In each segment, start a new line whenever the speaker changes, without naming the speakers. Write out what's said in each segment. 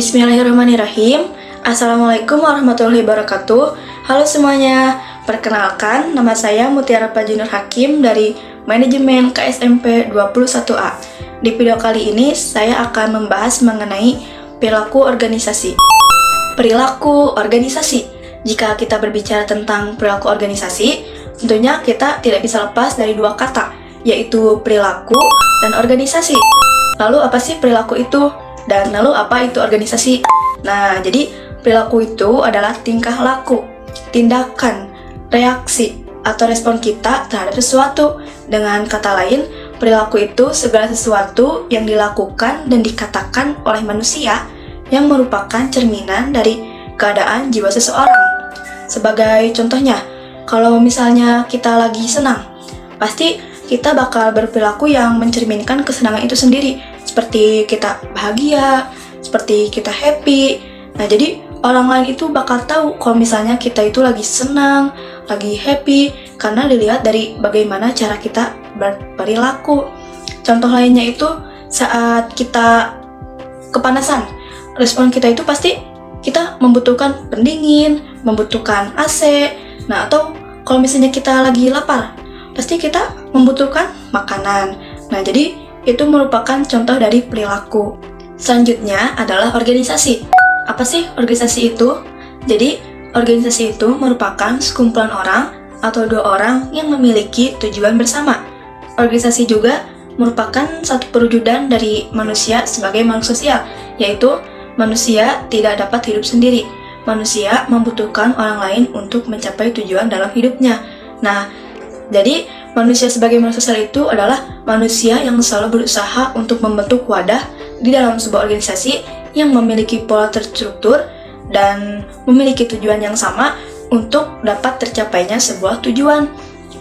Bismillahirrahmanirrahim. Assalamualaikum warahmatullahi wabarakatuh. Halo semuanya, perkenalkan nama saya Mutiara Fajinur Hakim dari Manajemen KSMP 21A. Di video kali ini saya akan membahas mengenai perilaku organisasi. Perilaku organisasi. Jika kita berbicara tentang perilaku organisasi, tentunya kita tidak bisa lepas dari dua kata, yaitu perilaku dan organisasi. Lalu apa sih perilaku itu? Dan lalu apa itu organisasi? Nah, jadi perilaku itu adalah tingkah laku, tindakan, reaksi, atau respon kita terhadap sesuatu. Dengan kata lain, perilaku itu segala sesuatu yang dilakukan dan dikatakan oleh manusia yang merupakan cerminan dari keadaan jiwa seseorang. Sebagai contohnya, kalau misalnya kita lagi senang, pasti kita bakal berperilaku yang mencerminkan kesenangan itu sendiri. Seperti kita bahagia, seperti kita happy. Nah, jadi orang lain itu bakal tahu kalau misalnya kita itu lagi senang, lagi happy, karena dilihat dari bagaimana cara kita berperilaku. Contoh lainnya itu saat kita kepanasan, respon kita itu pasti kita membutuhkan pendingin, membutuhkan AC. Nah, atau kalau misalnya kita lagi lapar, pasti kita membutuhkan makanan. Nah, jadi itu merupakan contoh dari perilaku. Selanjutnya adalah organisasi. Apa sih organisasi itu? Jadi, organisasi itu merupakan sekumpulan orang atau dua orang yang memiliki tujuan bersama. Organisasi juga merupakan satu perwujudan dari manusia sebagai makhluk sosial, yaitu manusia tidak dapat hidup sendiri. Manusia membutuhkan orang lain untuk mencapai tujuan dalam hidupnya. Nah, jadi manusia sebagai makhluk sosial itu adalah manusia yang selalu berusaha untuk membentuk wadah di dalam sebuah organisasi yang memiliki pola terstruktur dan memiliki tujuan yang sama untuk dapat tercapainya sebuah tujuan.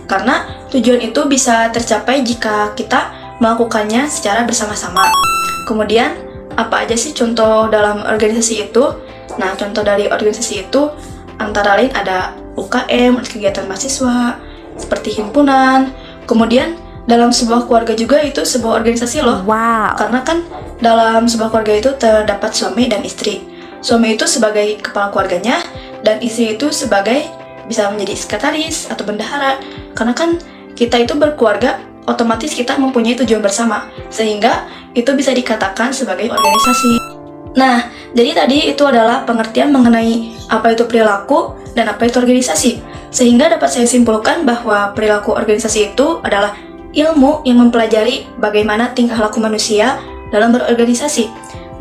Karena tujuan itu bisa tercapai jika kita melakukannya secara bersama-sama. Kemudian, apa aja sih contoh dalam organisasi itu? Nah, contoh dari organisasi itu antara lain ada UKM, kegiatan mahasiswa, seperti himpunan. Kemudian dalam sebuah keluarga juga itu sebuah organisasi loh.
Wow.
Karena kan dalam sebuah keluarga itu terdapat suami dan istri. Suami itu sebagai kepala keluarganya dan istri itu sebagai bisa menjadi sekretaris atau bendahara. Karena kan kita itu berkeluarga, otomatis kita mempunyai tujuan bersama, sehingga itu bisa dikatakan sebagai organisasi. Nah, jadi tadi itu adalah pengertian mengenai apa itu perilaku dan apa itu organisasi. Sehingga dapat saya simpulkan bahwa perilaku organisasi itu adalah ilmu yang mempelajari bagaimana tingkah laku manusia dalam berorganisasi.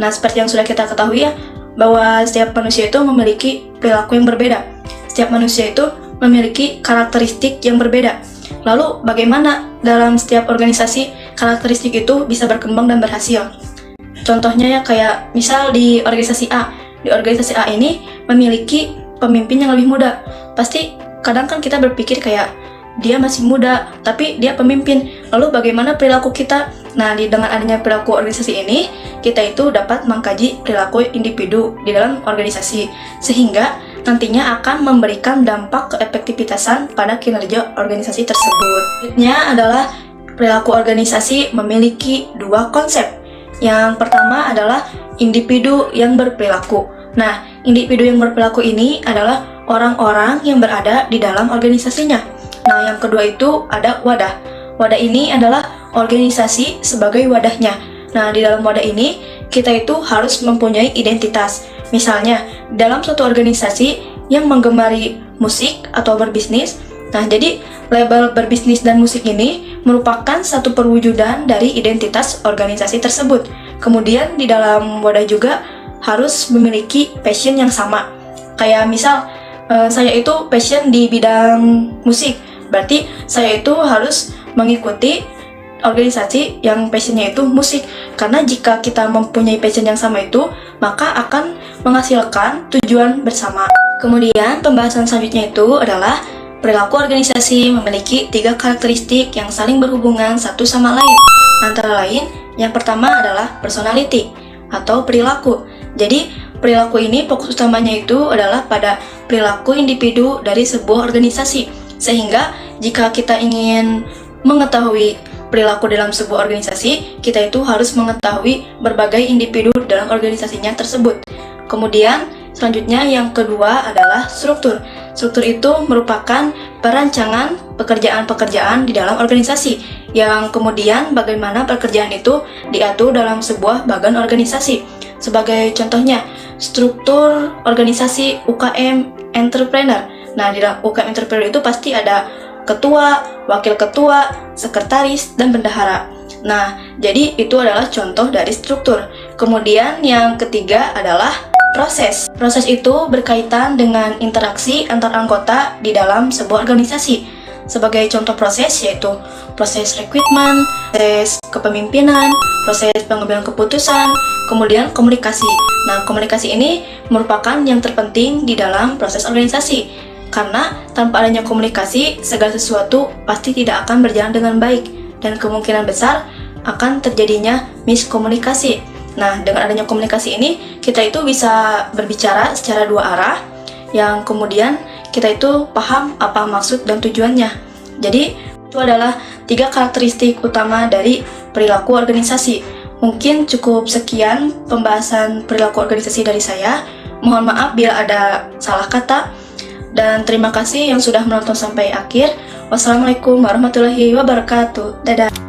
Nah, seperti yang sudah kita ketahui ya, bahwa setiap manusia itu memiliki perilaku yang berbeda. Setiap manusia itu memiliki karakteristik yang berbeda. Lalu, bagaimana dalam setiap organisasi karakteristik itu bisa berkembang dan berhasil? Contohnya ya kayak misal di organisasi A. Di organisasi A ini memiliki pemimpin yang lebih muda. Pasti kadang kan kita berpikir kayak dia masih muda, tapi dia pemimpin. Lalu bagaimana perilaku kita? Nah, dengan adanya perilaku organisasi ini, kita itu dapat mengkaji perilaku individu di dalam organisasi, sehingga nantinya akan memberikan dampak keefektivitasan pada kinerja organisasi tersebut. Selanjutnya adalah perilaku organisasi memiliki dua konsep. Yang pertama adalah individu yang berperilaku. Nah, individu yang berperilaku ini adalah orang-orang yang berada di dalam organisasinya. Nah, yang kedua itu ada wadah. Wadah ini adalah organisasi sebagai wadahnya. Nah, di dalam wadah ini, kita itu harus mempunyai identitas. Misalnya, dalam suatu organisasi yang menggemari musik atau berbisnis, nah, jadi label berbisnis dan musik ini merupakan satu perwujudan dari identitas organisasi tersebut. Kemudian, di dalam wadah juga harus memiliki passion yang sama. Kayak misal, saya itu passion di bidang musik, berarti saya itu harus mengikuti organisasi yang passionnya itu musik. Karena jika kita mempunyai passion yang sama itu, maka akan menghasilkan tujuan bersama. Kemudian pembahasan selanjutnya itu adalah perilaku organisasi memiliki tiga karakteristik yang saling berhubungan satu sama lain. Antara lain, yang pertama adalah personality atau perilaku. Jadi, perilaku ini fokus utamanya itu adalah pada perilaku individu dari sebuah organisasi. Sehingga, jika kita ingin mengetahui perilaku dalam sebuah organisasi, kita itu harus mengetahui berbagai individu dalam organisasinya tersebut. Kemudian, selanjutnya yang kedua adalah struktur. Struktur itu merupakan perancangan pekerjaan-pekerjaan di dalam organisasi, yang kemudian bagaimana pekerjaan itu diatur dalam sebuah bagan organisasi. Sebagai contohnya, struktur organisasi UKM Entrepreneur. Nah, di dalam UKM Entrepreneur itu pasti ada ketua, wakil ketua, sekretaris, dan bendahara. Nah, jadi itu adalah contoh dari struktur. Kemudian yang ketiga adalah proses. Proses itu berkaitan dengan interaksi antar anggota di dalam sebuah organisasi. Sebagai contoh proses yaitu proses rekrutmen, proses kepemimpinan, proses pengambilan keputusan, kemudian komunikasi. Nah, komunikasi ini merupakan yang terpenting di dalam proses organisasi. Karena tanpa adanya komunikasi, segala sesuatu pasti tidak akan berjalan dengan baik dan kemungkinan besar akan terjadinya miskomunikasi. Nah, dengan adanya komunikasi ini, kita itu bisa berbicara secara dua arah, yang kemudian kita itu paham apa maksud dan tujuannya. Jadi, itu adalah 3 karakteristik utama dari perilaku organisasi. Mungkin cukup sekian pembahasan perilaku organisasi dari saya. Mohon maaf bila ada salah kata. Dan terima kasih yang sudah menonton sampai akhir. Wassalamualaikum warahmatullahi wabarakatuh. Dadah.